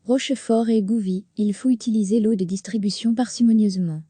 Rochefort et Gouvy, il faut utiliser l'eau de distribution parcimonieusement.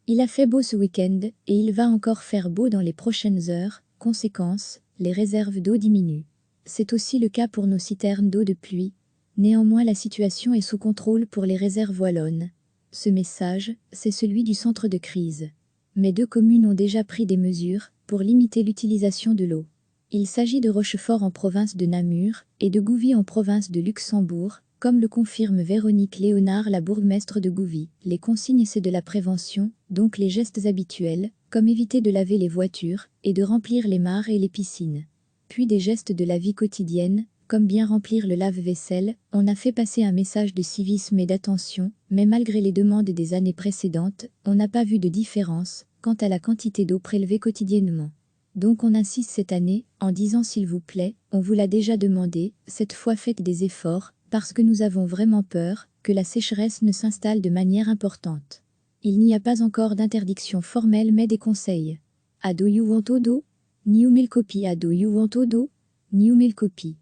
Il a fait beau ce week-end, et il va encore faire beau dans les prochaines heures, conséquence, les réserves d'eau diminuent. C'est aussi le cas pour nos citernes d'eau de pluie. Néanmoins la situation est sous contrôle pour les réserves wallonnes. Ce message, c'est celui du centre de crise. Mais 2 communes ont déjà pris des mesures pour limiter l'utilisation de l'eau. Il s'agit de Rochefort en province de Namur et de Gouvy en province de Luxembourg, comme le confirme Véronique Léonard, la bourgmestre de Gouvy. Les consignes, c'est de la prévention, donc les gestes habituels, comme éviter de laver les voitures et de remplir les mares et les piscines. Puis des gestes de la vie quotidienne, comme bien remplir le lave-vaisselle. On a fait passer un message de civisme et d'attention, mais malgré les demandes des années précédentes, on n'a pas vu de différence quant à la quantité d'eau prélevée quotidiennement. Donc on insiste cette année, en disant s'il vous plaît, on vous l'a déjà demandé, cette fois faites des efforts, parce que nous avons vraiment peur que la sécheresse ne s'installe de manière importante. Il n'y a pas encore d'interdiction formelle mais des conseils. Ado you want odo? Niu mil copie ado you want odo? Niu mil copie.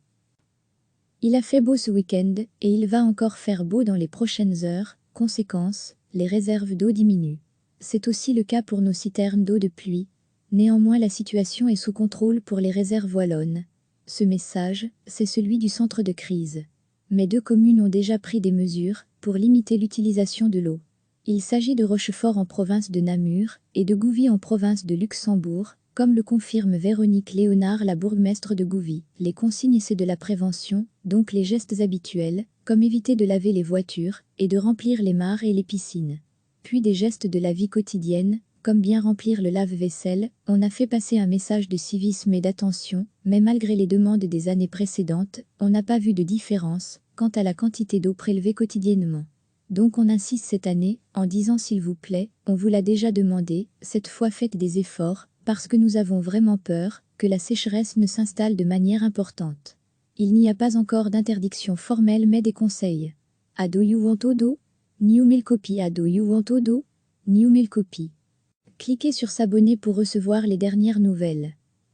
Il a fait beau ce week-end, et il va encore faire beau dans les prochaines heures, conséquence, les réserves d'eau diminuent. C'est aussi le cas pour nos citernes d'eau de pluie. Néanmoins la situation est sous contrôle pour les réserves wallonnes. Ce message, c'est celui du centre de crise. Mais 2 communes ont déjà pris des mesures pour limiter l'utilisation de l'eau. Il s'agit de Rochefort en province de Namur et de Gouvy en province de Luxembourg, comme le confirme Véronique Léonard, la bourgmestre de Gouvy. Les consignes, c'est de la prévention, donc les gestes habituels, comme éviter de laver les voitures et de remplir les mares et les piscines. Puis des gestes de la vie quotidienne, comme bien remplir le lave-vaisselle. On a fait passer un message de civisme et d'attention, mais malgré les demandes des années précédentes, on n'a pas vu de différence quant à la quantité d'eau prélevée quotidiennement. Donc on insiste cette année, en disant s'il vous plaît, on vous l'a déjà demandé, cette fois faites des efforts, parce que nous avons vraiment peur que la sécheresse ne s'installe de manière importante. Il n'y a pas encore d'interdiction formelle mais des conseils. Ado you want odo? Niu mil copie ado you want odo? Niu mil copie. Cliquez sur s'abonner pour recevoir les dernières nouvelles.